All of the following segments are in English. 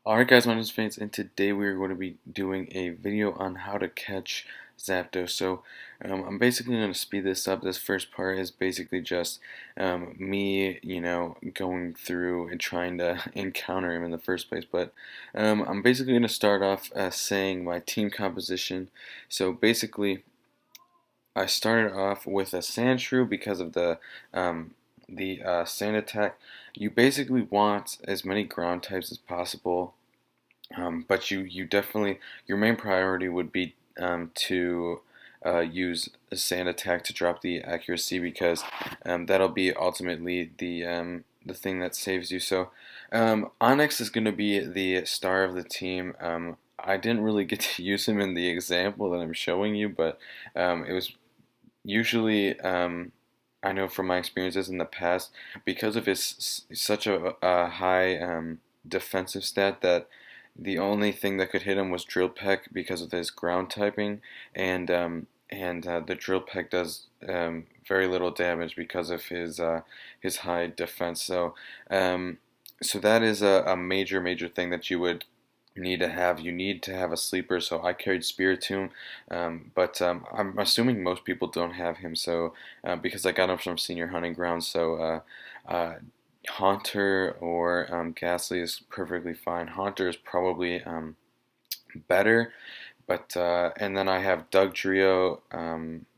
Alright guys, my name is Vance and today we are going to be doing a video on how to catch Zapdos. I'm basically going to speed this up. This first part is basically just me, going through and trying to encounter him in the first place. But I'm basically going to start off saying my team composition. So basically, I started off with a Sandshrew because of the sand attack. You basically want as many ground types as possible, but you definitely, your main priority would be to use a sand attack to drop the accuracy, because that'll be ultimately the thing that saves you. Onyx is going to be the star of the team. I didn't really get to use him in the example that I'm showing you, but it was usually, I know from my experiences in the past, because of his such a high defensive stat, that the only thing that could hit him was Drill Peck because of his ground typing, and the Drill Peck does very little damage because of his high defense. So that is a major thing that you would need to have. You need to have a sleeper. So I carried Spiritomb, but I'm assuming most people don't have him. So because I got him from Senior Hunting Grounds, Haunter or Ghastly is perfectly fine. Haunter is probably better, but and then I have Dugtrio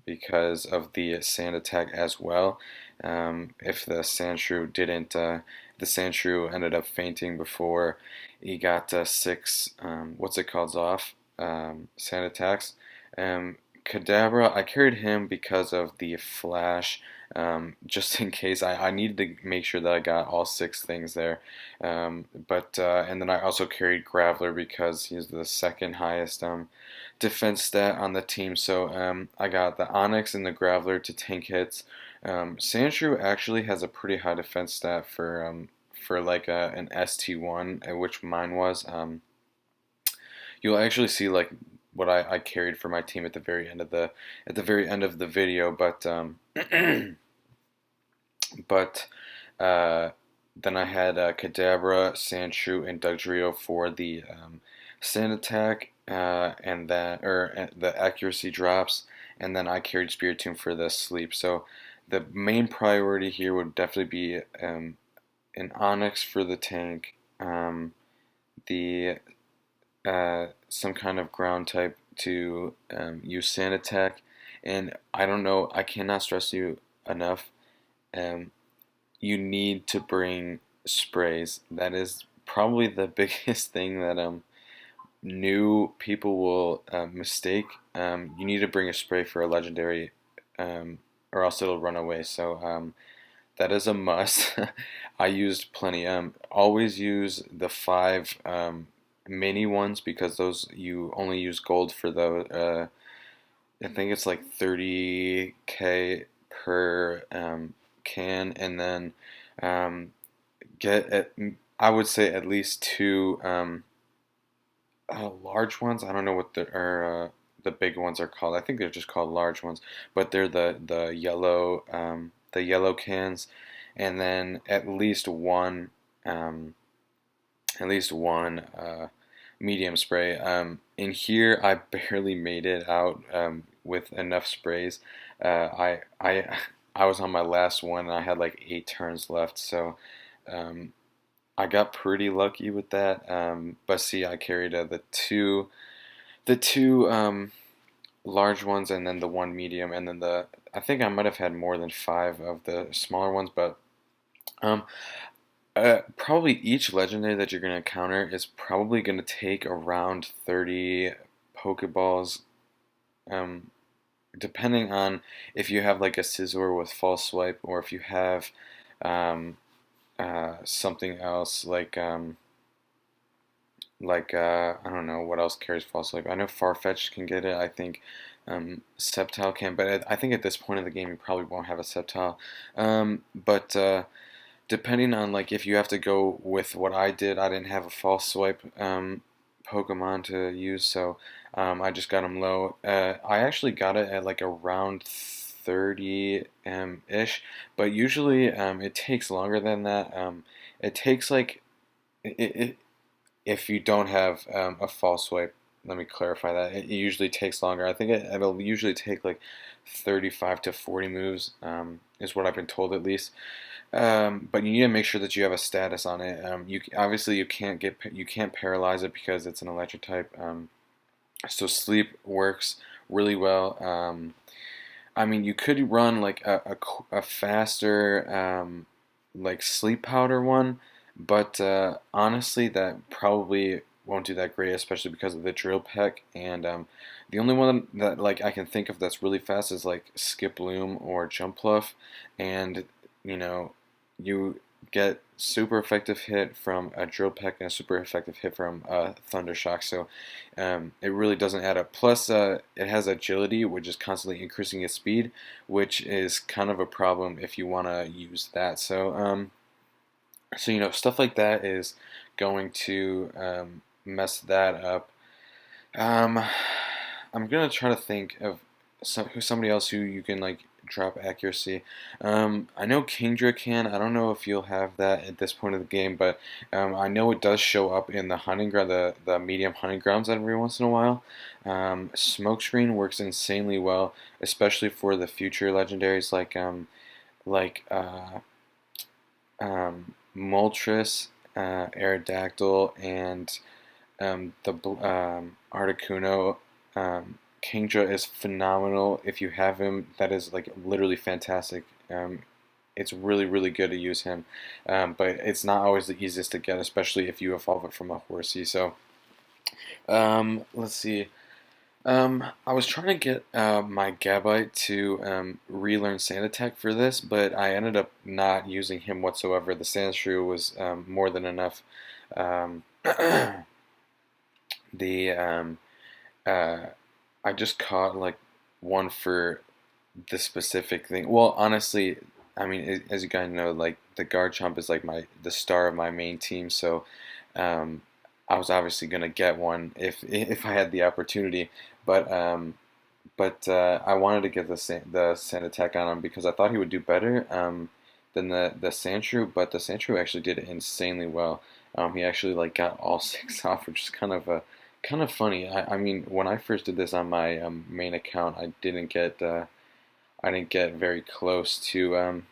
because of the sand attack as well. If the Sandshrew didn't, the Sandshrew ended up fainting before he got six, what's it called, off sand attacks. Kadabra, I carried him because of the flash, just in case I needed to make sure that I got all six things there. But and then I also carried Graveler because he's the second highest defense stat on the team. I got the Onyx and the Graveler to tank hits. Sandshrew actually has a pretty high defense stat for like an ST1, which mine was. You'll actually see like what I carried for my team at the very end of the video, but then I had Kadabra, Sandshrew, and Dugtrio for the sand attack, and then the accuracy drops, and then I carried Spiritomb for the sleep. So the main priority here would definitely be an Onyx for the tank, the some kind of ground type to use sand attack, and I don't know, I cannot stress you enough. Um, you need to bring sprays. That is probably the biggest thing that new people will mistake. You need to bring a spray for a legendary, or else it'll run away. That is a must. I used plenty. Always use the five mini ones, because those you only use gold for those. I think it's like 30k per can, and then um, get at, I would say at least two large ones. I don't know what the big ones are called. I think they're just called large ones, but they're the yellow cans, and then um, at least one medium spray. In here, I barely made it out with enough sprays. I was on my last one, and I had like 8 turns left, so um, I got pretty lucky with that. But see, I carried the two large ones, and then the one medium, and then I think I might have had more than five of the smaller ones, but um, probably each legendary that you're going to encounter is probably going to take around 30 Pokeballs, um, depending on if you have like a Scizor with False Swipe, or if you have um, something else like I don't know what else carries False Swipe. I know Farfetch'd can get it. I think Sceptile can, but I think at this point in the game you probably won't have a Sceptile. But depending on like if you have to go with what I did, I didn't have a False Swipe Pokemon to use, so I just got him low. I actually got it at like around 30 ish, but usually it takes longer than that. It takes like it if you don't have a false swipe. Let me clarify that. It usually takes longer. I think it'll usually take like 35 to 40 moves, is what I've been told at least. But you need to make sure that you have a status on it. You obviously you can't paralyze it because it's an electric type. So sleep works really well. I mean, you could run like a faster like sleep powder one, but honestly, that probably won't do that great, especially because of the drill peck. And the only one that like I can think of that's really fast is like Skip Loom or Jump Pluff, and you know, you get super effective hit from a drill peck and a super effective hit from thunder shock. So it really doesn't add up. Plus, it has agility, which is constantly increasing its speed, which is kind of a problem if you want to use that. So stuff like that is going to mess that up. Um, I'm gonna try to think of somebody else who you can like drop accuracy. I know Kingdra can. I don't know if you'll have that at this point of the game, but I know it does show up in the hunting ground, the medium hunting grounds every once in a while. Smokescreen works insanely well, especially for the future legendaries like Moltres, Aerodactyl, and the Articuno. Kingdra is phenomenal. If you have him, that is like literally fantastic. It's really, really good to use him, but it's not always the easiest to get, especially if you evolve it from a horsey. So, let's see. I was trying to get my Gabite to relearn Sand Attack for this, but I ended up not using him whatsoever. The Sandshrew was more than enough. Um, the uh, I just caught like one for the specific thing. Well, honestly, I mean, as you guys know, like the Garchomp is like the star of my main team, so um, I was obviously gonna get one if I had the opportunity. But I wanted to get the Sand Attack on him because I thought he would do better than the Sandshrew, but the Sandshrew actually did insanely well. He actually like got all six off, which is kind of funny. I mean, when I first did this on my main account, I didn't get very close to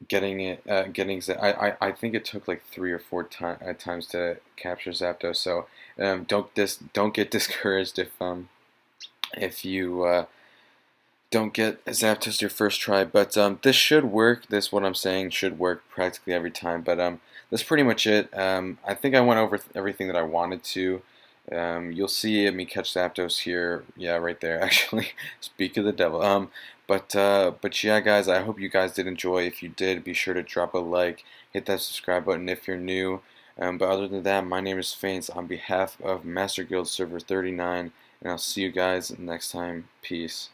getting it I think it took like 3 or 4 times to capture Zapdos. So don't get discouraged if you don't get Zapdos your first try. But this should work. This what I'm saying should work practically every time. But that's pretty much it. I think I went over everything that I wanted to. You'll see me catch Zapdos here. Yeah, right there. Actually, speak of the devil. But yeah, guys. I hope you guys did enjoy. If you did, be sure to drop a like, hit that subscribe button if you're new. But other than that, my name is Faints on behalf of Master Guild Server 39, and I'll see you guys next time. Peace.